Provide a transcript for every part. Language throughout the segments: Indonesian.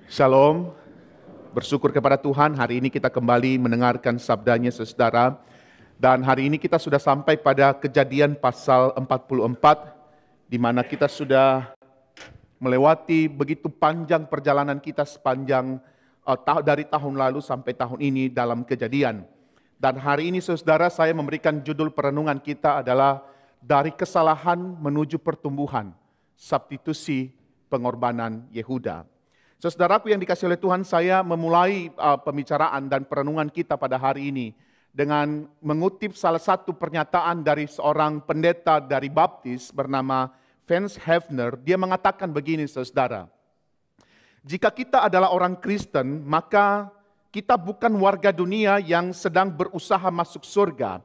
Shalom, bersyukur kepada Tuhan hari ini kita kembali mendengarkan sabdanya saudara. Dan hari ini kita sudah sampai pada Kejadian pasal 44, di mana kita sudah melewati begitu panjang perjalanan kita sepanjang dari tahun lalu sampai tahun ini dalam Kejadian. Dan hari ini saudara, saya memberikan judul perenungan kita adalah dari kesalahan menuju pertumbuhan, substitusi pengorbanan Yehuda. Saudaraku yang dikasihi oleh Tuhan, saya memulai pembicaraan dan perenungan kita pada hari ini dengan mengutip salah satu pernyataan dari seorang pendeta dari Baptis bernama Vance Havner. Dia mengatakan begini saudara, jika kita adalah orang Kristen, maka kita bukan warga dunia yang sedang berusaha masuk surga.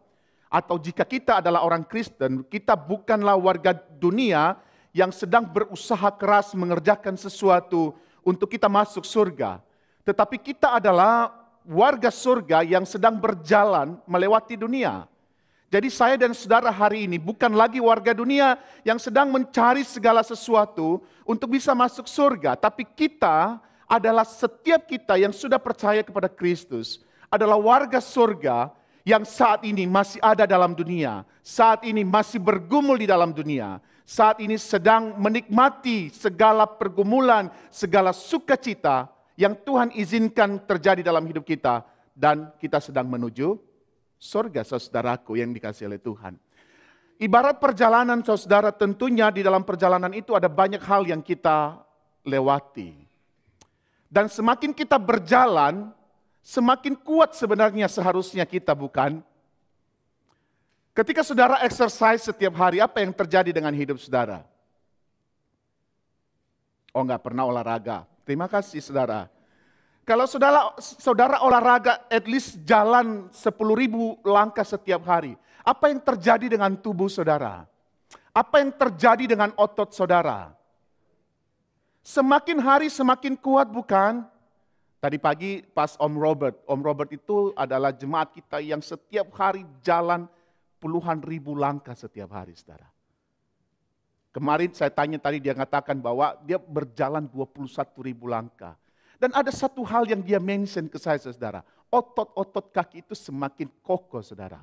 Atau jika kita adalah orang Kristen, kita bukanlah warga dunia yang sedang berusaha keras mengerjakan sesuatu untuk kita masuk surga. Tetapi kita adalah warga surga yang sedang berjalan melewati dunia. Jadi saya dan saudara hari ini bukan lagi warga dunia yang sedang mencari segala sesuatu untuk bisa masuk surga. Tapi kita adalah setiap kita yang sudah percaya kepada Kristus adalah warga surga yang saat ini masih ada dalam dunia. Saat ini masih bergumul di dalam dunia. Saat ini sedang menikmati segala pergumulan, segala sukacita yang Tuhan izinkan terjadi dalam hidup kita. Dan kita sedang menuju surga, saudaraku yang dikasihi oleh Tuhan. Ibarat perjalanan saudara, tentunya di dalam perjalanan itu ada banyak hal yang kita lewati. Dan semakin kita berjalan, semakin kuat sebenarnya seharusnya kita, bukan? Ketika saudara exercise setiap hari, apa yang terjadi dengan hidup saudara? Oh, enggak pernah olahraga. Terima kasih saudara. Kalau saudara olahraga at least jalan 10.000 langkah setiap hari, apa yang terjadi dengan tubuh saudara? Apa yang terjadi dengan otot saudara? Semakin hari semakin kuat, bukan? Tadi pagi pas Om Robert itu adalah jemaat kita yang setiap hari jalan puluhan ribu langkah setiap hari, saudara. Kemarin saya tanya tadi, dia mengatakan bahwa dia berjalan 21.000 langkah. Dan ada satu hal yang dia mention ke saya, saudara. Otot-otot kaki itu semakin kokoh, saudara.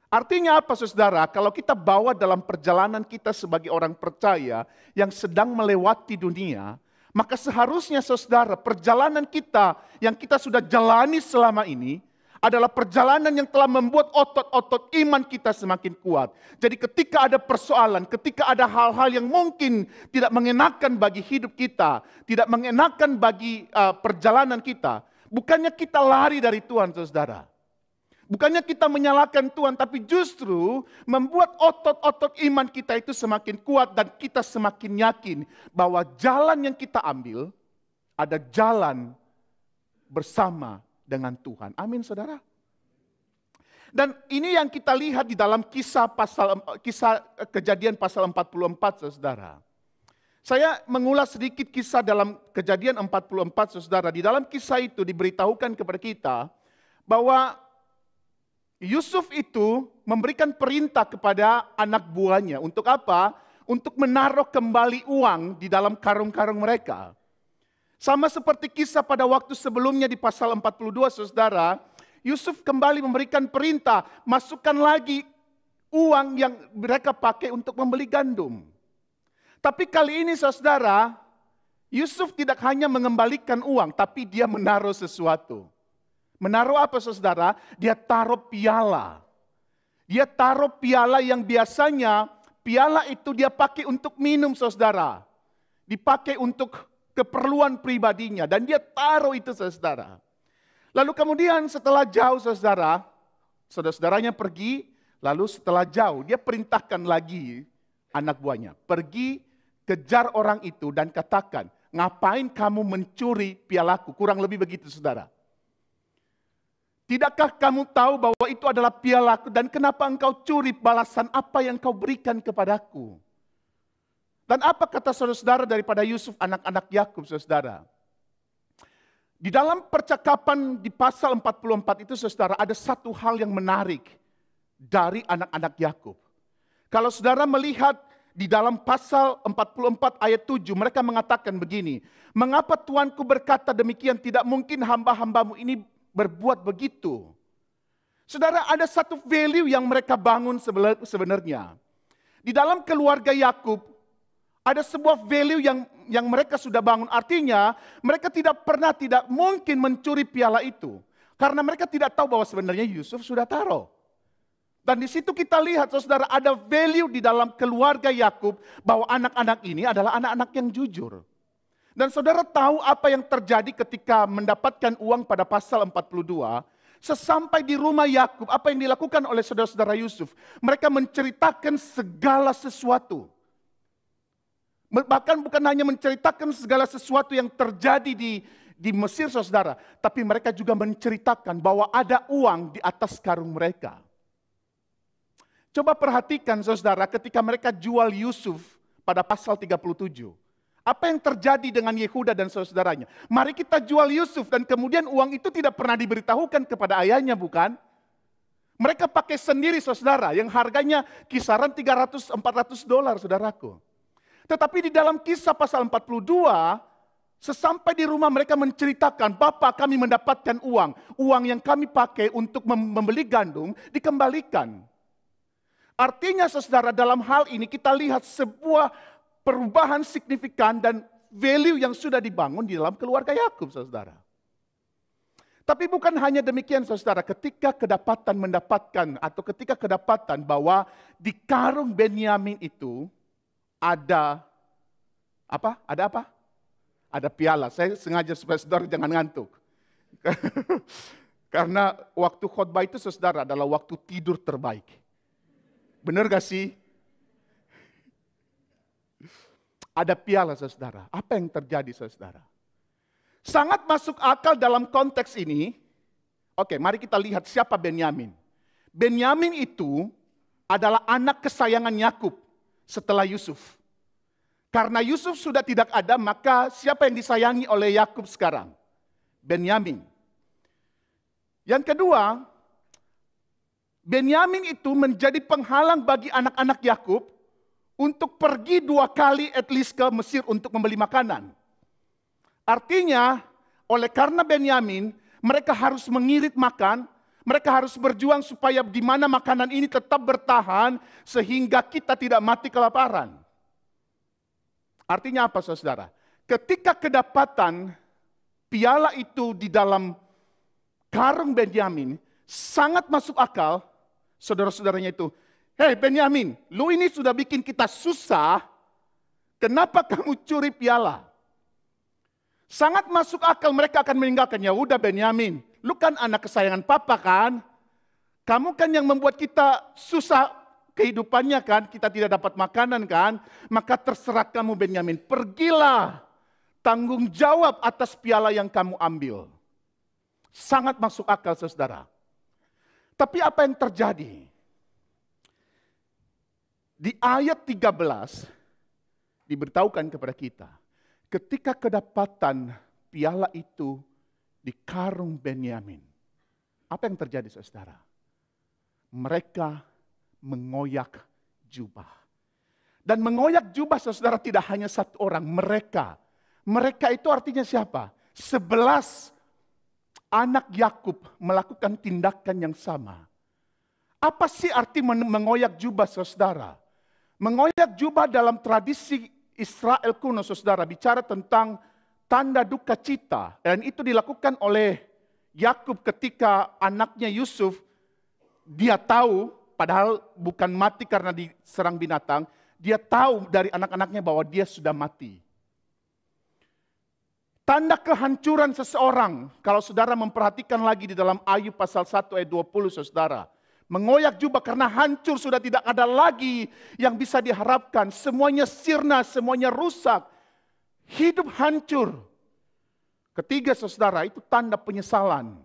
Artinya apa, saudara? Kalau kita bawa dalam perjalanan kita sebagai orang percaya yang sedang melewati dunia, maka seharusnya saudara, perjalanan kita yang kita sudah jalani selama ini adalah perjalanan yang telah membuat otot-otot iman kita semakin kuat. Jadi ketika ada persoalan, ketika ada hal-hal yang mungkin tidak mengenakan bagi hidup kita, tidak mengenakan bagi perjalanan kita, bukannya kita lari dari Tuhan, saudara. Bukannya kita menyalahkan Tuhan, tapi justru membuat otot-otot iman kita itu semakin kuat dan kita semakin yakin bahwa jalan yang kita ambil ada jalan bersama dengan Tuhan. Amin, saudara. Dan ini yang kita lihat di dalam kisah Kejadian pasal 44, saudara. Saya mengulas sedikit kisah dalam Kejadian 44, saudara. Di dalam kisah itu diberitahukan kepada kita bahwa Yusuf itu memberikan perintah kepada anak buahnya. Untuk apa? Untuk menaruh kembali uang di dalam karung-karung mereka. Sama seperti kisah pada waktu sebelumnya di pasal 42, saudara. Yusuf kembali memberikan perintah, masukkan lagi uang yang mereka pakai untuk membeli gandum. Tapi kali ini saudara, Yusuf tidak hanya mengembalikan uang, tapi dia menaruh sesuatu. Menaruh apa saudara? Dia taruh piala. Dia taruh piala yang biasanya, piala itu dia pakai untuk minum, saudara. Dipakai untuk keperluan pribadinya. Dan dia taruh itu, saudara. Lalu kemudian setelah jauh, saudara-saudaranya pergi. Lalu setelah jauh, dia perintahkan lagi anak buahnya. Pergi, kejar orang itu dan katakan, ngapain kamu mencuri pialaku? Kurang lebih begitu, saudara. Tidakkah kamu tahu bahwa itu adalah pialaku dan kenapa engkau curi, balasan apa yang kau berikan kepadaku? Dan apa kata saudara-saudara daripada Yusuf, anak-anak Yakub, saudara? Di dalam percakapan di pasal 44 itu, saudara, ada satu hal yang menarik dari anak-anak Yakub. Kalau saudara melihat di dalam pasal 44 ayat 7 mereka mengatakan begini, mengapa Tuanku berkata demikian, tidak mungkin hamba-hambamu ini berbuat begitu. Saudara, ada satu value yang mereka bangun sebenarnya. Di dalam keluarga Yakub ada sebuah value yang mereka sudah bangun. Artinya mereka tidak mungkin mencuri piala itu. Karena mereka tidak tahu bahwa sebenarnya Yusuf sudah taruh. Dan di situ kita lihat, saudara, ada value di dalam keluarga Yakub bahwa anak-anak ini adalah anak-anak yang jujur. Dan saudara tahu apa yang terjadi ketika mendapatkan uang pada pasal 42. Sesampai di rumah Yakub, apa yang dilakukan oleh saudara-saudara Yusuf? Mereka menceritakan segala sesuatu. Bahkan bukan hanya menceritakan segala sesuatu yang terjadi di Mesir, saudara. Tapi mereka juga menceritakan bahwa ada uang di atas karung mereka. Coba perhatikan, saudara, ketika mereka jual Yusuf pada pasal 37. Apa yang terjadi dengan Yehuda dan saudaranya? Mari kita jual Yusuf, dan kemudian uang itu tidak pernah diberitahukan kepada ayahnya, bukan? Mereka pakai sendiri, saudara, yang harganya kisaran $300-400, saudaraku. Tetapi di dalam Kisah pasal 42, sesampai di rumah mereka menceritakan, Bapak, kami mendapatkan uang. Uang yang kami pakai untuk membeli gandum dikembalikan. Artinya, saudara, dalam hal ini kita lihat sebuah perubahan signifikan dan value yang sudah dibangun di dalam keluarga Yakub, saudara. Tapi bukan hanya demikian, saudara. Ketika mendapatkan bahwa di karung Benyamin itu ada apa? Ada apa? Ada piala. Saya sengaja supaya saudara jangan ngantuk. Karena waktu khotbah itu, saudara, adalah waktu tidur terbaik. Benar gak sih? Ada piala, saudara. Apa yang terjadi, saudara? Sangat masuk akal dalam konteks ini. Oke, mari kita lihat siapa Benyamin. Benyamin itu adalah anak kesayangan Yakub setelah Yusuf. Karena Yusuf sudah tidak ada, maka siapa yang disayangi oleh Yakub sekarang? Benyamin. Yang kedua, Benyamin itu menjadi penghalang bagi anak-anak Yakub untuk pergi 2 kali at least ke Mesir untuk membeli makanan. Artinya, oleh karena Benyamin, mereka harus mengirit makan, mereka harus berjuang supaya di mana makanan ini tetap bertahan sehingga kita tidak mati kelaparan. Artinya apa, saudara? Ketika kedapatan piala itu di dalam karung Benyamin, sangat masuk akal, saudara-saudaranya itu, hei Benyamin, lu ini sudah bikin kita susah, kenapa kamu curi piala? Sangat masuk akal mereka akan meninggalkan. Ya udah Benyamin, lu kan anak kesayangan papa kan? Kamu kan yang membuat kita susah kehidupannya kan? Kita tidak dapat makanan kan? Maka terserah kamu Benyamin, pergilah, tanggung jawab atas piala yang kamu ambil. Sangat masuk akal, saudara. Tapi apa yang terjadi? Di ayat 13 diberitahukan kepada kita, ketika kedapatan piala itu di karung Benyamin, apa yang terjadi, saudara? Mereka mengoyak jubah. Dan mengoyak jubah, saudara, tidak hanya satu orang, mereka. Mereka itu artinya siapa? 11 anak Yakub melakukan tindakan yang sama. Apa sih arti mengoyak jubah, saudara? Mengoyak jubah dalam tradisi Israel kuno, saudara, bicara tentang tanda duka cita. Dan itu dilakukan oleh Yakub ketika anaknya Yusuf, dia tahu, padahal bukan mati karena diserang binatang, dia tahu dari anak-anaknya bahwa dia sudah mati. Tanda kehancuran seseorang, kalau saudara memperhatikan lagi di dalam Ayub pasal 1 ayat 20, saudara. Mengoyak jubah karena hancur, sudah tidak ada lagi yang bisa diharapkan. Semuanya sirna, semuanya rusak. Hidup hancur. Ketiga, saudara, itu tanda penyesalan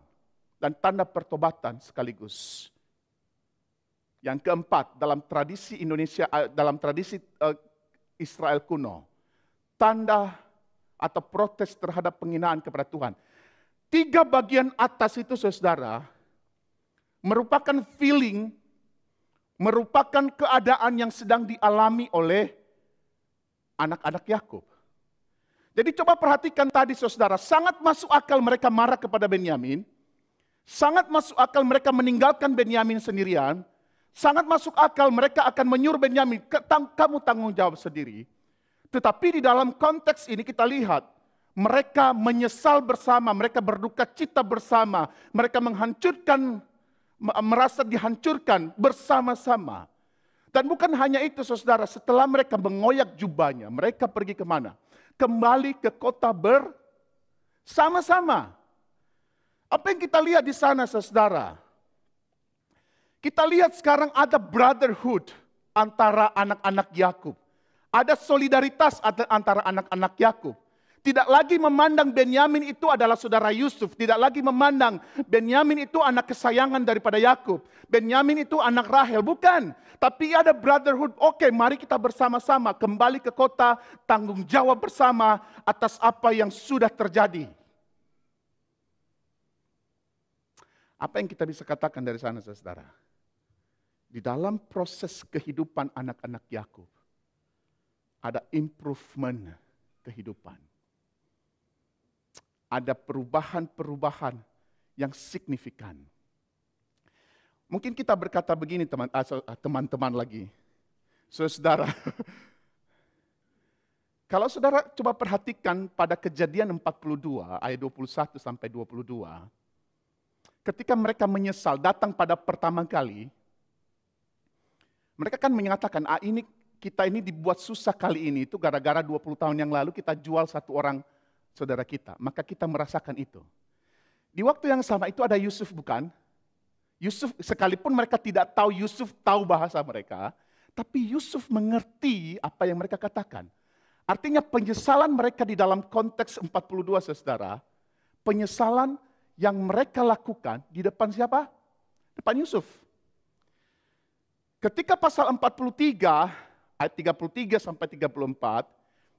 dan tanda pertobatan sekaligus. Yang keempat, dalam tradisi Indonesia, dalam tradisi Israel kuno, tanda atau protes terhadap penghinaan kepada Tuhan. 3 bagian atas itu, saudara, merupakan feeling, merupakan keadaan yang sedang dialami oleh anak-anak Yakub. Jadi coba perhatikan tadi saudara, sangat masuk akal mereka marah kepada Benyamin. Sangat masuk akal mereka meninggalkan Benyamin sendirian. Sangat masuk akal mereka akan menyuruh Benyamin, kamu tanggung jawab sendiri. Tetapi di dalam konteks ini kita lihat, mereka menyesal bersama, mereka berduka cita bersama. Mereka merasa dihancurkan bersama-sama. Dan bukan hanya itu saudara, setelah mereka mengoyak jubahnya, mereka pergi kemana? Kembali ke kota bersama-sama. Apa yang kita lihat di sana saudara? Kita lihat sekarang ada brotherhood antara anak-anak Yakub. Ada solidaritas antara anak-anak Yakub. Tidak lagi memandang Benyamin itu adalah saudara Yusuf. Tidak lagi memandang Benyamin itu anak kesayangan daripada Yakub. Benyamin itu anak Rahel. Bukan. Tapi ada brotherhood. Oke, mari kita bersama-sama kembali ke kota. Tanggung jawab bersama atas apa yang sudah terjadi. Apa yang kita bisa katakan dari sana saudara? Di dalam proses kehidupan anak-anak Yakub, ada improvement kehidupan. Ada perubahan-perubahan yang signifikan. Mungkin kita berkata begini teman-teman lagi. Saudara, kalau saudara coba perhatikan pada Kejadian 42 ayat 21 sampai 22. Ketika mereka menyesal datang pada pertama kali, mereka kan menyatakan, kita ini dibuat susah kali ini, itu gara-gara 20 tahun yang lalu kita jual satu orang saudara kita. Maka kita merasakan itu. Di waktu yang sama itu ada Yusuf bukan? Yusuf, sekalipun mereka tidak tahu, Yusuf tahu bahasa mereka, tapi Yusuf mengerti apa yang mereka katakan. Artinya penyesalan mereka di dalam konteks 42 saudara, penyesalan yang mereka lakukan di depan siapa? Depan Yusuf. Ketika pasal 43, ayat 33 sampai 34,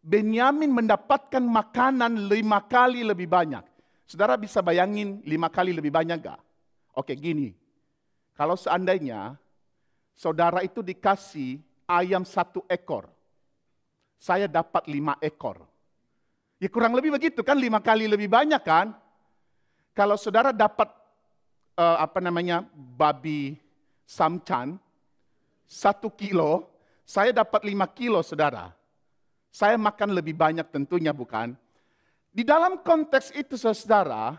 Benyamin mendapatkan makanan 5 kali lebih banyak. Saudara bisa bayangin 5 kali lebih banyak gak? Oke gini, kalau seandainya saudara itu dikasih ayam 1 ekor, saya dapat 5 ekor. Ya kurang lebih begitu kan, 5 kali lebih banyak kan? Kalau saudara dapat babi samcan 1 kilo, saya dapat 5 kilo saudara. Saya makan lebih banyak tentunya bukan? Di dalam konteks itu saudara,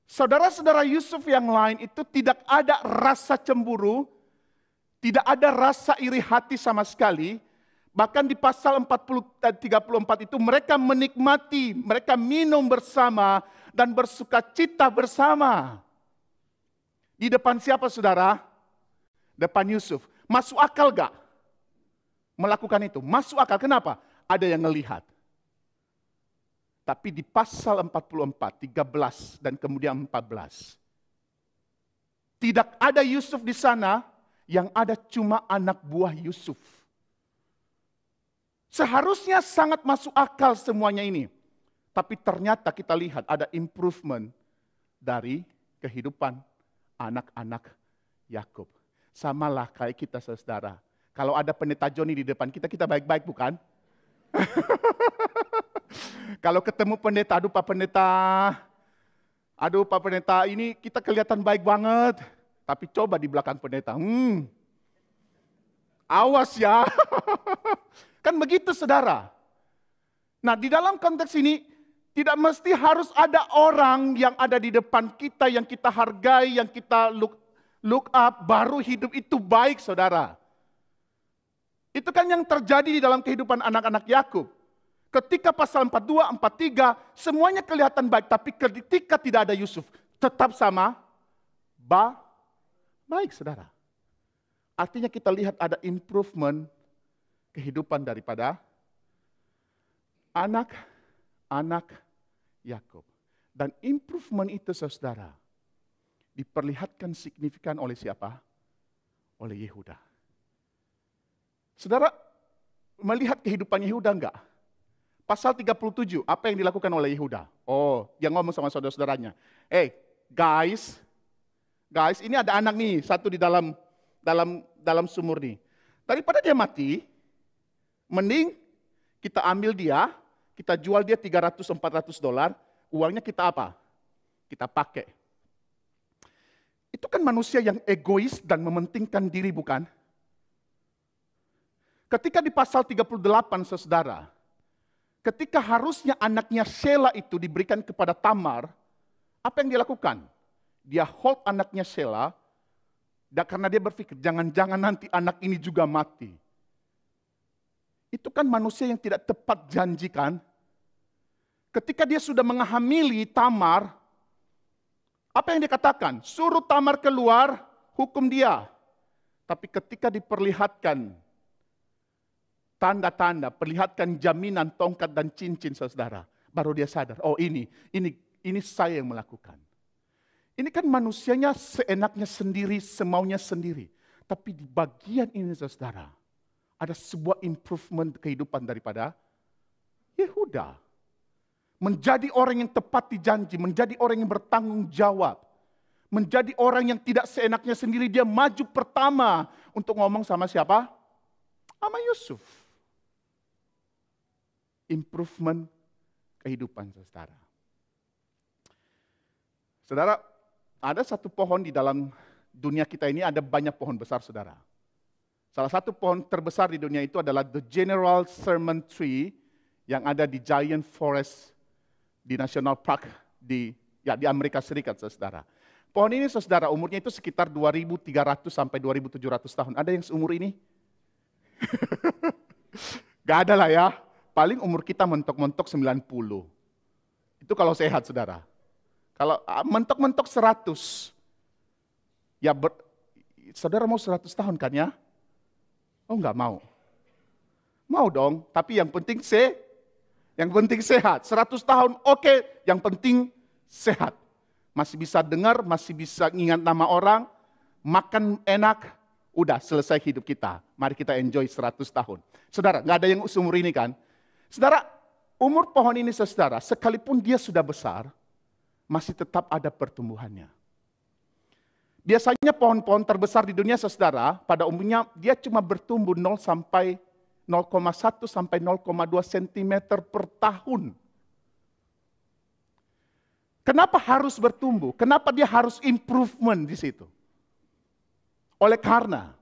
saudara-saudara Yusuf yang lain itu tidak ada rasa cemburu, tidak ada rasa iri hati sama sekali. Bahkan di pasal 34 itu mereka menikmati, mereka minum bersama dan bersuka cita bersama. Di depan siapa saudara? Depan Yusuf. Masuk akal gak melakukan itu? Masuk akal. Kenapa? Ada yang ngelihat. Tapi di pasal 44, 13 dan kemudian 14. Tidak ada Yusuf di sana, yang ada cuma anak buah Yusuf. Seharusnya sangat masuk akal semuanya ini. Tapi ternyata kita lihat ada improvement dari kehidupan anak-anak Yakub. Samalah kayak kita saudara. Kalau ada pendeta Joni di depan kita, kita baik-baik bukan? Kalau ketemu pendeta, aduh Pak Pendeta ini kita kelihatan baik banget. Tapi coba di belakang pendeta, awas ya. Kan begitu saudara. Nah di dalam konteks ini, tidak mesti harus ada orang yang ada di depan kita, yang kita hargai, yang kita look up, baru hidup itu baik saudara. Itu kan yang terjadi di dalam kehidupan anak-anak Yakub. Ketika pasal 42, 43, semuanya kelihatan baik. Tapi ketika tidak ada Yusuf, tetap sama baik saudara. Artinya kita lihat ada improvement kehidupan daripada anak-anak Yakub. Dan improvement itu saudara, diperlihatkan signifikan oleh siapa? Oleh Yehuda. Saudara melihat kehidupan Yehuda enggak? Pasal 37, apa yang dilakukan oleh Yehuda? Oh, dia ngomong sama saudara-saudaranya. Guys, ini ada anak nih, satu di dalam sumur nih. Daripada dia mati, mending kita ambil dia, kita jual dia $300-400, uangnya kita apa? Kita pakai. Itu kan manusia yang egois dan mementingkan diri, bukan? Ketika di pasal 38, saudara, ketika harusnya anaknya Shelah itu diberikan kepada Tamar, apa yang dia lakukan? Dia hold anaknya Shelah, dan karena dia berpikir, jangan-jangan nanti anak ini juga mati. Itu kan manusia yang tidak tepat janjikan. Ketika dia sudah menghamili Tamar, apa yang dia katakan? Suruh Tamar keluar, hukum dia. Tapi ketika diperlihatkan tanda-tanda, perlihatkan jaminan, tongkat dan cincin, saudara, baru dia sadar, oh ini saya yang melakukan. Ini kan manusianya seenaknya sendiri, semaunya sendiri. Tapi di bagian ini, saudara, ada sebuah improvement kehidupan daripada Yehuda. Menjadi orang yang tepat di janji, menjadi orang yang bertanggung jawab. Menjadi orang yang tidak seenaknya sendiri, dia maju pertama untuk ngomong sama siapa? Sama Yusuf. Improvement kehidupan, saudara. Saudara, ada satu pohon di dalam dunia kita ini, ada banyak pohon besar, saudara. Salah satu pohon terbesar di dunia itu adalah The General Sherman Tree yang ada di Giant Forest di National Park di Amerika Serikat, saudara. Pohon ini, saudara, umurnya itu sekitar 2.300 sampai 2.700 tahun. Ada yang seumur ini? Gak ada lah ya. Paling umur kita mentok-mentok 90. Itu kalau sehat, saudara. Kalau mentok-mentok 100. Ya, saudara mau 100 tahun kan ya? Oh enggak mau. Mau dong, tapi yang penting sehat. 100 tahun oke, yang penting sehat. Masih bisa dengar, masih bisa ingat nama orang, makan enak, udah selesai hidup kita. Mari kita enjoy 100 tahun. Saudara, enggak ada yang seumur ini kan? Saudara, umur pohon ini, saudara, sekalipun dia sudah besar, masih tetap ada pertumbuhannya. Biasanya pohon-pohon terbesar di dunia, saudara, pada umumnya dia cuma bertumbuh 0,1 sampai 0,2 cm per tahun. Kenapa harus bertumbuh? Kenapa dia harus improvement di situ? Oleh karena,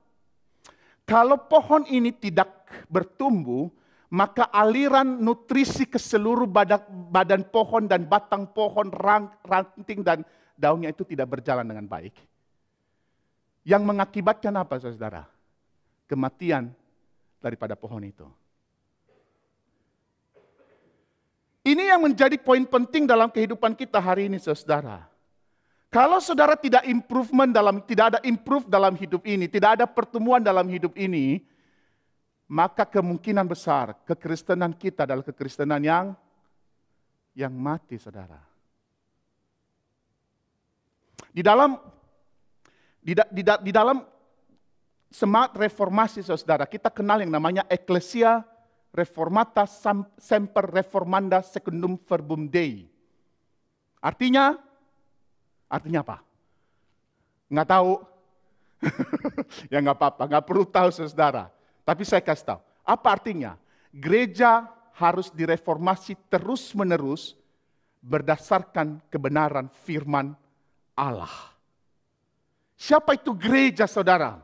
kalau pohon ini tidak bertumbuh, maka aliran nutrisi ke seluruh badan pohon dan batang pohon, ranting dan daunnya itu tidak berjalan dengan baik. Yang mengakibatkan apa, saudara? Kematian daripada pohon itu. Ini yang menjadi poin penting dalam kehidupan kita hari ini, saudara. Kalau saudara tidak ada improve dalam hidup ini, tidak ada pertemuan dalam hidup ini, maka kemungkinan besar kekristenan kita adalah kekristenan yang mati, saudara. Di dalam semangat reformasi, saudara, kita kenal yang namanya Ecclesia Reformata Semper Reformanda Secundum Verbum Dei. Artinya apa? Nggak tahu? Ya nggak apa-apa, nggak perlu tahu, saudara. Tapi saya kasih tahu, apa artinya? Gereja harus direformasi terus-menerus berdasarkan kebenaran firman Allah. Siapa itu gereja, saudara?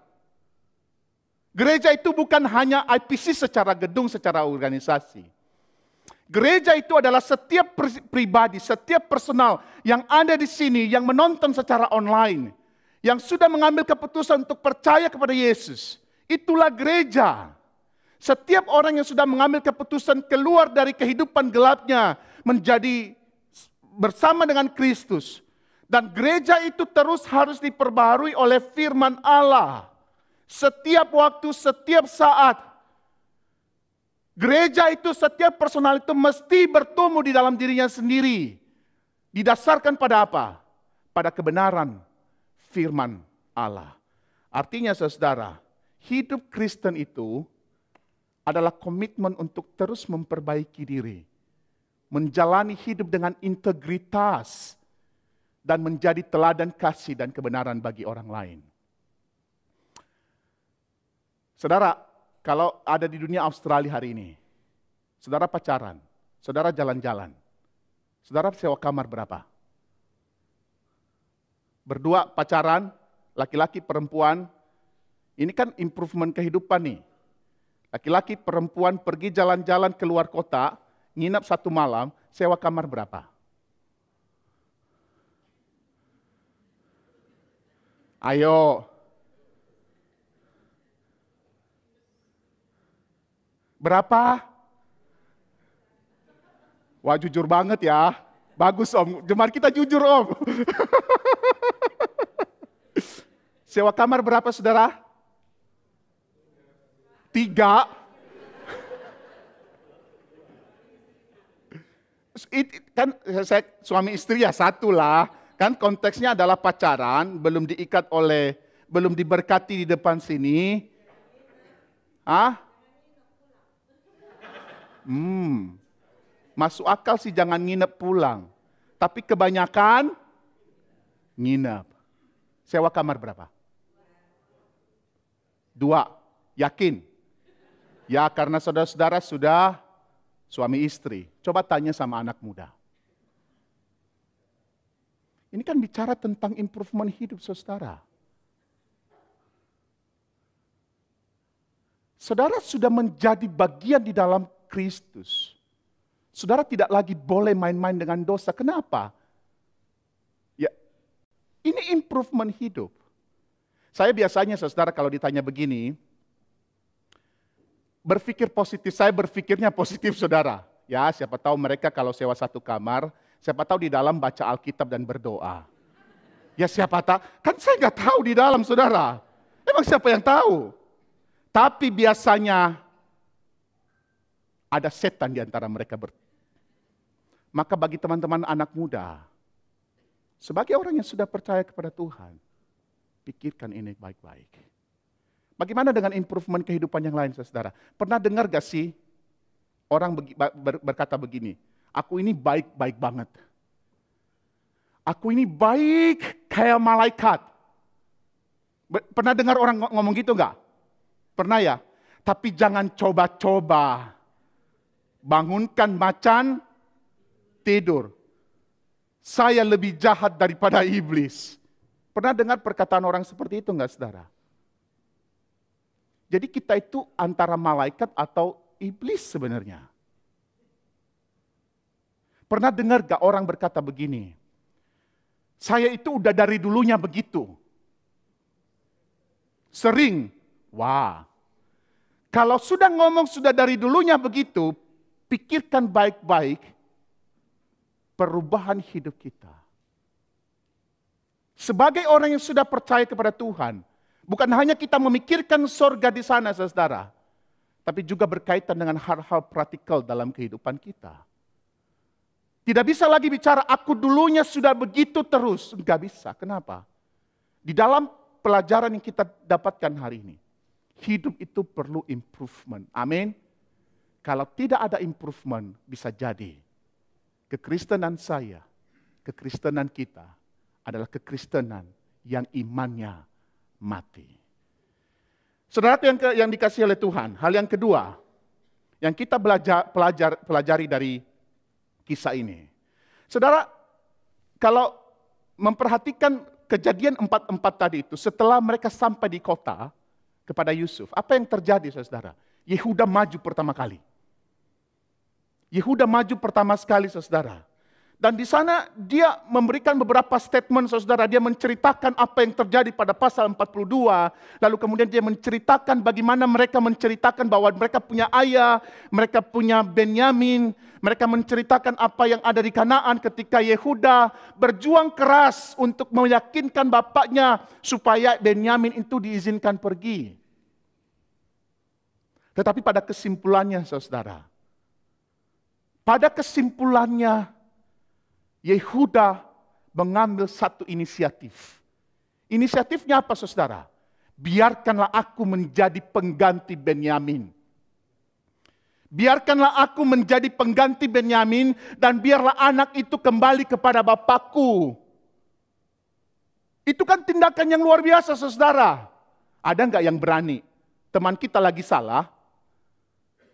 Gereja itu bukan hanya IPC secara gedung, secara organisasi. Gereja itu adalah setiap pribadi, setiap personal yang ada di sini, yang menonton secara online, yang sudah mengambil keputusan untuk percaya kepada Yesus. Itulah gereja. Setiap orang yang sudah mengambil keputusan keluar dari kehidupan gelapnya menjadi bersama dengan Kristus. Dan gereja itu terus harus diperbaharui oleh firman Allah. Setiap waktu, setiap saat. Gereja itu, setiap personal itu mesti bertumbuh di dalam dirinya sendiri. Didasarkan pada apa? Pada kebenaran firman Allah. Artinya, saudara, hidup Kristen itu adalah komitmen untuk terus memperbaiki diri. Menjalani hidup dengan integritas. Dan menjadi teladan kasih dan kebenaran bagi orang lain. Saudara, kalau ada di dunia Australia hari ini, saudara pacaran, saudara jalan-jalan, saudara sewa kamar berapa? Berdua pacaran, laki-laki perempuan, ini kan improvement kehidupan nih. Laki-laki perempuan pergi jalan-jalan keluar kota, nginap 1 malam, sewa kamar berapa? Ayo. Berapa? Wah, jujur banget ya. Bagus Om, jemaat kita jujur Om. Sewa kamar berapa saudara? 3. Kan saya suami istri ya 1 lah. Kan konteksnya adalah pacaran, belum diikat oleh, belum diberkati di depan sini. Masuk akal sih jangan nginep pulang. Tapi kebanyakan nginep. Sewa kamar berapa? 2. Yakin? Ya karena saudara-saudara sudah suami istri. Coba tanya sama anak muda. Ini kan bicara tentang improvement hidup saudara. Saudara sudah menjadi bagian di dalam Kristus. Saudara tidak lagi boleh main-main dengan dosa. Kenapa? Ya, ini improvement hidup. Saya biasanya saudara kalau ditanya begini, berpikir positif, saya berpikirnya positif saudara. Ya, siapa tahu mereka kalau sewa 1 kamar, siapa tahu di dalam baca Alkitab dan berdoa. Ya siapa tahu, kan saya nggak tahu di dalam saudara. Emang siapa yang tahu? Tapi biasanya ada setan di antara mereka. Maka bagi teman-teman anak muda, sebagai orang yang sudah percaya kepada Tuhan, pikirkan ini baik-baik. Bagaimana dengan improvement kehidupan yang lain, saudara? Pernah dengar gak sih orang berkata begini, aku ini baik-baik banget. Aku ini baik kayak malaikat. Pernah dengar orang ngomong gitu gak? Pernah ya? Tapi jangan coba-coba bangunkan macan tidur. Saya lebih jahat daripada iblis. Pernah dengar perkataan orang seperti itu enggak saudara? Jadi kita itu antara malaikat atau iblis sebenarnya. Pernah dengar gak orang berkata begini? Saya itu udah dari dulunya begitu. Sering. Wah. Kalau sudah ngomong sudah dari dulunya begitu, pikirkan baik-baik perubahan hidup kita. Sebagai orang yang sudah percaya kepada Tuhan, bukan hanya kita memikirkan sorga di sana, saudara, tapi juga berkaitan dengan hal-hal praktikal dalam kehidupan kita. Tidak bisa lagi bicara, aku dulunya sudah begitu terus. Enggak bisa, kenapa? Di dalam pelajaran yang kita dapatkan hari ini, hidup itu perlu improvement. Amin. Kalau tidak ada improvement, bisa jadi kekristenan saya, kekristenan kita adalah kekristenan yang imannya mati. Saudara yang dikasihi oleh Tuhan, hal yang kedua yang kita pelajari dari kisah ini. Saudara, kalau memperhatikan kejadian 4:4 tadi itu, setelah mereka sampai di kota kepada Yusuf, apa yang terjadi saudara? Yehuda maju pertama kali. Yehuda maju pertama sekali saudara. Dan di sana dia memberikan beberapa statement saudara. Dia menceritakan apa yang terjadi pada pasal 42. Lalu kemudian dia menceritakan bagaimana mereka menceritakan bahwa mereka punya ayah, mereka punya Benyamin. Mereka menceritakan apa yang ada di Kanaan ketika Yehuda berjuang keras untuk meyakinkan bapaknya supaya Benyamin itu diizinkan pergi. Tetapi pada kesimpulannya saudara, pada kesimpulannya, Yehuda mengambil satu inisiatif. Inisiatifnya apa saudara? Biarkanlah aku menjadi pengganti Benyamin. Biarkanlah aku menjadi pengganti Benyamin dan biarlah anak itu kembali kepada bapakku. Itu kan tindakan yang luar biasa saudara. Ada enggak yang berani? Teman kita lagi salah,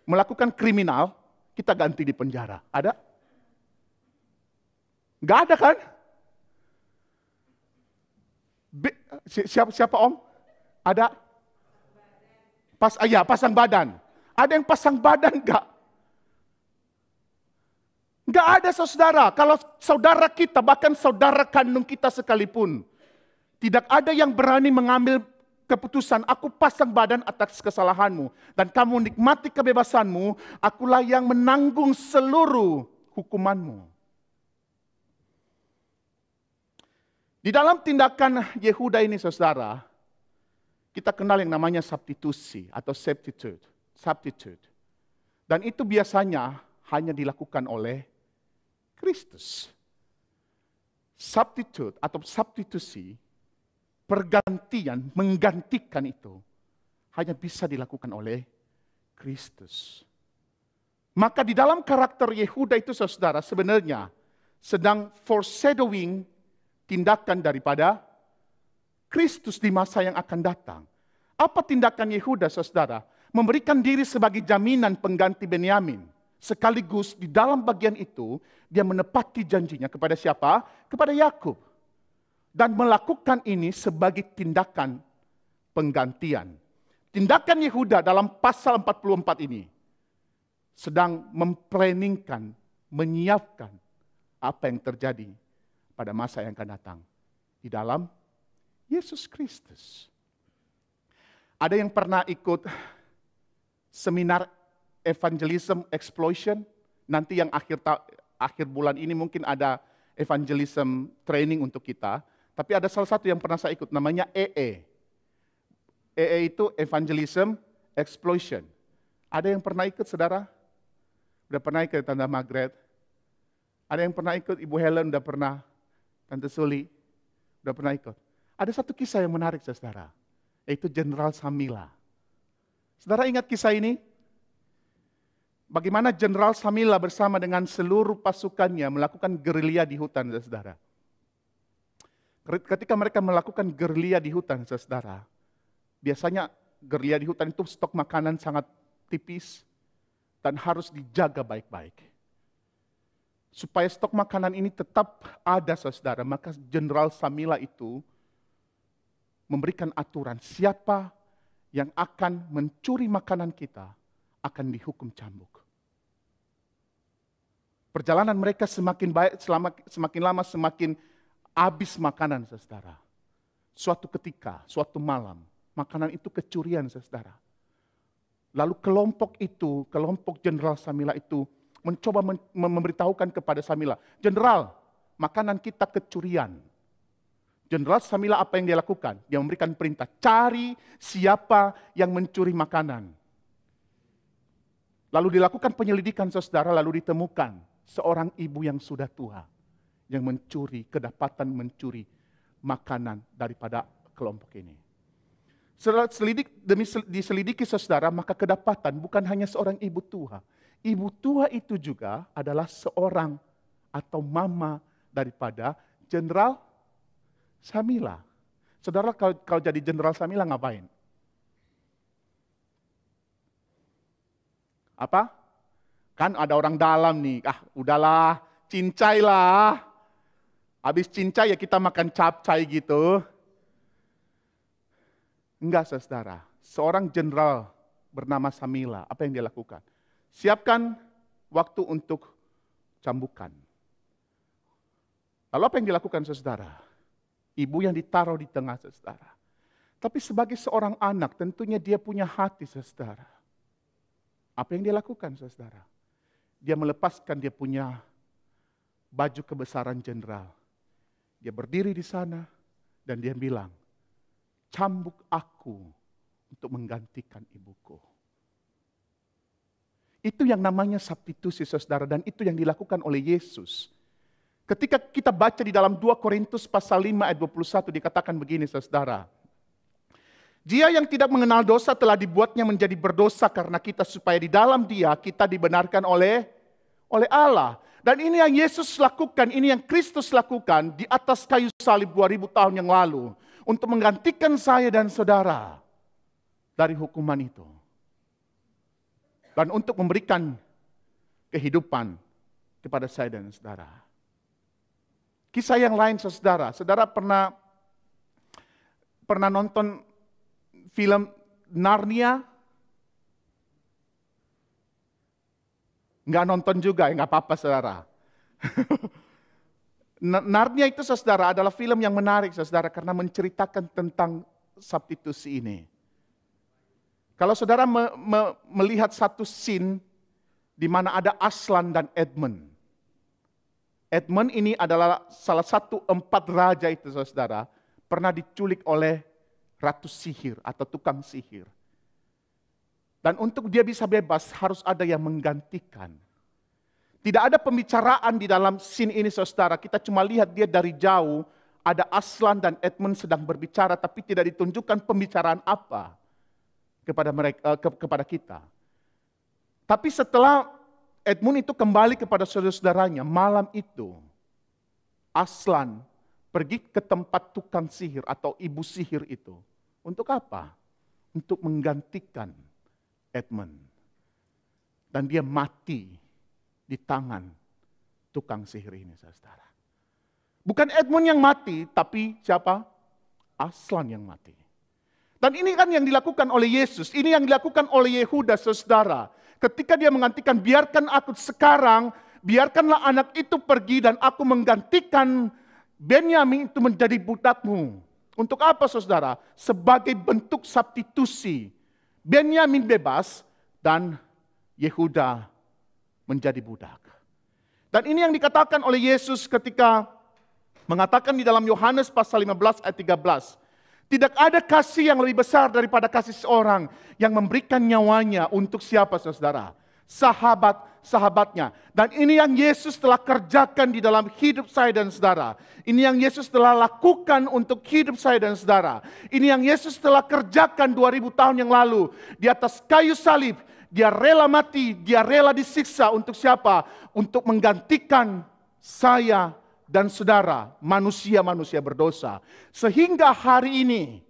melakukan kriminal, kita ganti di penjara. Ada? Nggak ada kan? Siapa Om? Ada? Pasang badan. Ada yang pasang badan nggak? Nggak ada saudara. Kalau saudara kita, bahkan saudara kandung kita sekalipun, tidak ada yang berani mengambil keputusan, aku pasang badan atas kesalahanmu. Dan kamu nikmati kebebasanmu, akulah yang menanggung seluruh hukumanmu. Di dalam tindakan Yehuda ini saudara, kita kenal yang namanya substitusi atau substitute. Dan itu biasanya hanya dilakukan oleh Kristus. Substitute atau substitusi, pergantian, menggantikan itu, hanya bisa dilakukan oleh Kristus. Maka di dalam karakter Yehuda itu saudara sebenarnya sedang foreshadowing tindakan daripada Kristus di masa yang akan datang. Apa tindakan Yehuda saudara? Memberikan diri sebagai jaminan pengganti Benyamin. Sekaligus di dalam bagian itu, dia menepati janjinya kepada siapa? Kepada Yakub. Dan melakukan ini sebagai tindakan penggantian. Tindakan Yehuda dalam pasal 44 ini sedang memplanningkan, menyiapkan apa yang terjadi pada masa yang akan datang di dalam Yesus Kristus. Ada yang pernah ikut seminar evangelism explosion? Nanti yang akhir bulan ini mungkin ada evangelism training untuk kita. Tapi ada salah satu yang pernah saya ikut, namanya EE. EE itu evangelism explosion. Ada yang pernah ikut saudara? Udah pernah ikut Tante Margaret? Ada yang pernah ikut Ibu Helen? Udah pernah? Tante Suli? Udah pernah ikut? Ada satu kisah yang menarik saudara, yaitu Jenderal Samila. Saudara ingat kisah ini? Bagaimana Jenderal Samila bersama dengan seluruh pasukannya melakukan gerilya di hutan, saudara. Ketika mereka melakukan gerilya di hutan, saudara, biasanya gerilya di hutan itu stok makanan sangat tipis dan harus dijaga baik-baik. Supaya stok makanan ini tetap ada, saudara, maka Jenderal Samila itu memberikan aturan siapa yang akan mencuri makanan kita akan dihukum cambuk. Perjalanan mereka semakin baik, semakin lama semakin habis makanan, saudara. Suatu ketika, suatu malam, makanan itu kecurian, saudara. Lalu kelompok Jenderal Samila itu mencoba memberitahukan kepada Samila, Jenderal, makanan kita kecurian. Jenderal Samila apa yang dia lakukan? Dia memberikan perintah, cari siapa yang mencuri makanan. Lalu dilakukan penyelidikan saudara, lalu ditemukan seorang ibu yang sudah tua yang kedapatan mencuri makanan daripada kelompok ini. Setelah diselidiki saudara, maka kedapatan bukan hanya seorang ibu tua. Ibu tua itu juga adalah seorang atau mama daripada Jenderal Samila. Saudara kalau jadi Jenderal Samila ngapain? Apa? Kan ada orang dalam nih. Udahlah, cincailah. Habis cincai ya kita makan capcay gitu. Enggak, saudara. Seorang jenderal bernama Samila, apa yang dia lakukan? Siapkan waktu untuk cambukan. Lalu apa yang dilakukan, saudara? Ibu yang ditaruh di tengah, saudara. Tapi sebagai seorang anak, tentunya dia punya hati, saudara. Apa yang dia lakukan, saudara? Dia melepaskan dia punya baju kebesaran jenderal. Dia berdiri di sana dan dia bilang, cambuk aku untuk menggantikan ibuku. Itu yang namanya substitusi, saudara, dan itu yang dilakukan oleh Yesus. Ketika kita baca di dalam 2 Korintus pasal 5 ayat 21 dikatakan begini, saudara. Dia yang tidak mengenal dosa telah dibuatnya menjadi berdosa karena kita, supaya di dalam dia kita dibenarkan oleh Allah. Dan ini yang Yesus lakukan, ini yang Kristus lakukan di atas kayu salib 2000 tahun yang lalu. Untuk menggantikan saya dan saudara dari hukuman itu. Dan untuk memberikan kehidupan kepada saya dan saudara. Kisah yang lain saudara, saudara pernah nonton film Narnia? Nggak nonton juga, ya nggak apa-apa saudara. Narnia itu saudara adalah film yang menarik saudara karena menceritakan tentang substitusi ini. Kalau saudara melihat satu scene di mana ada Aslan dan Edmund. Edmund ini adalah salah satu 4 raja itu saudara, pernah diculik oleh ratu sihir atau tukang sihir. Dan untuk dia bisa bebas harus ada yang menggantikan. Tidak ada pembicaraan di dalam scene ini saudara. Kita cuma lihat dia dari jauh. Ada Aslan dan Edmund sedang berbicara. Tapi tidak ditunjukkan pembicaraan apa kepada mereka, kepada kita. Tapi setelah Edmund itu kembali kepada saudara-saudaranya. Malam itu Aslan pergi ke tempat tukang sihir atau ibu sihir itu. Untuk apa? Untuk menggantikan Edmund. Dan dia mati di tangan tukang sihir ini, saudara. Bukan Edmund yang mati, tapi siapa? Aslan yang mati. Dan ini kan yang dilakukan oleh Yesus. Ini yang dilakukan oleh Yehuda, saudara. Ketika dia menggantikan, biarkan aku sekarang, biarkanlah anak itu pergi dan aku menggantikan Benyamin itu menjadi budakmu. Untuk apa saudara? Sebagai bentuk substitusi. Benyamin bebas dan Yehuda menjadi budak. Dan ini yang dikatakan oleh Yesus ketika mengatakan di dalam Yohanes pasal 15 ayat 13. Tidak ada kasih yang lebih besar daripada kasih seorang yang memberikan nyawanya untuk siapa saudara? Sahabat-sahabatnya. Dan ini yang Yesus telah kerjakan di dalam hidup saya dan saudara. Ini yang Yesus telah lakukan untuk hidup saya dan saudara. Ini yang Yesus telah kerjakan 2000 tahun yang lalu. Di atas kayu salib, dia rela mati, dia rela disiksa untuk siapa? Untuk menggantikan saya dan saudara, manusia-manusia berdosa. Sehingga hari ini,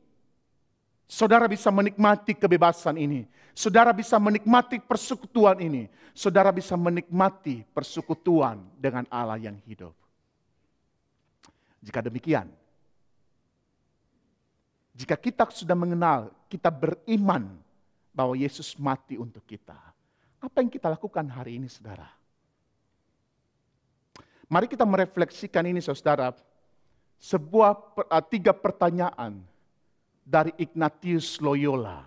saudara bisa menikmati kebebasan ini. Saudara bisa menikmati persekutuan ini. Saudara bisa menikmati persekutuan dengan Allah yang hidup. Jika demikian, jika kita sudah mengenal, kita beriman bahwa Yesus mati untuk kita. Apa yang kita lakukan hari ini, saudara? Mari kita merefleksikan ini, saudara. Sebuah 3 pertanyaan dari Ignatius Loyola.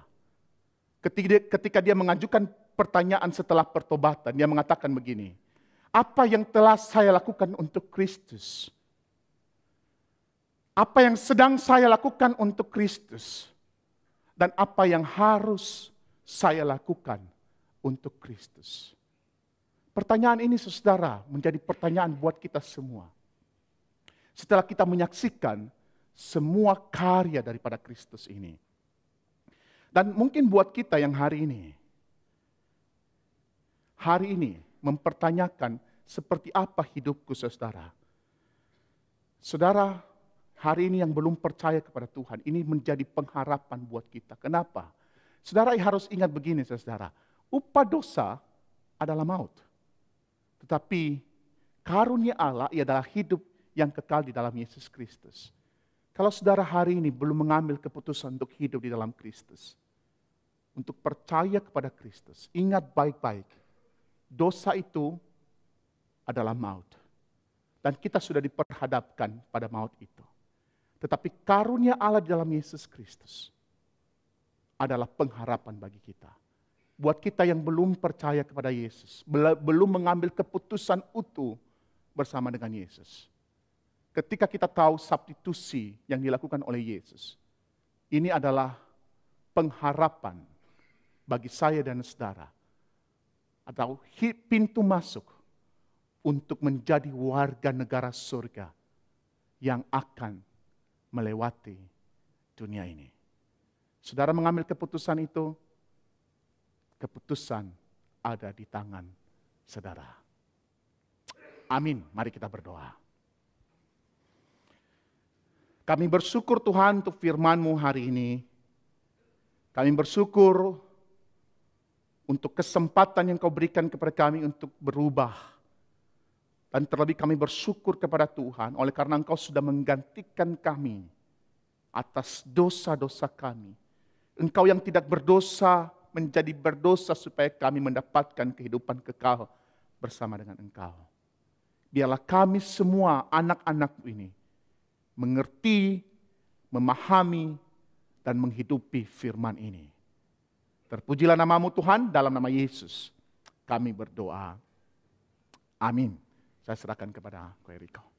Ketika dia mengajukan pertanyaan setelah pertobatan, dia mengatakan begini. Apa yang telah saya lakukan untuk Kristus? Apa yang sedang saya lakukan untuk Kristus? Dan apa yang harus saya lakukan untuk Kristus? Pertanyaan ini saudara menjadi pertanyaan buat kita semua. Setelah kita menyaksikan semua karya daripada Kristus ini. Dan mungkin buat kita yang hari ini mempertanyakan seperti apa hidupku saudara. Saudara, hari ini yang belum percaya kepada Tuhan, ini menjadi pengharapan buat kita. Kenapa? Saudara harus ingat begini saudara, upah dosa adalah maut. Tetapi karunia Allah adalah hidup yang kekal di dalam Yesus Kristus. Kalau saudara hari ini belum mengambil keputusan untuk hidup di dalam Kristus, untuk percaya kepada Kristus, ingat baik-baik, dosa itu adalah maut. Dan kita sudah diperhadapkan pada maut itu. Tetapi karunia Allah di dalam Yesus Kristus adalah pengharapan bagi kita. Buat kita yang belum percaya kepada Yesus, belum mengambil keputusan utuh bersama dengan Yesus. Ketika kita tahu substitusi yang dilakukan oleh Yesus, ini adalah pengharapan bagi saya dan saudara, atau pintu masuk untuk menjadi warga negara surga yang akan melewati dunia ini. Saudara mengambil keputusan itu, keputusan ada di tangan saudara. Amin. Mari kita berdoa. Kami bersyukur Tuhan untuk firman-Mu hari ini. Kami bersyukur untuk kesempatan yang Kau berikan kepada kami untuk berubah. Dan terlebih kami bersyukur kepada Tuhan, oleh karena Engkau sudah menggantikan kami atas dosa-dosa kami. Engkau yang tidak berdosa menjadi berdosa supaya kami mendapatkan kehidupan kekal bersama dengan Engkau. Biarlah kami semua anak-anak-Mu ini mengerti, memahami, dan menghidupi firman ini. Terpujilah nama-Mu Tuhan, dalam nama Yesus kami berdoa. Amin. Saya serahkan kepada Ko Eriko.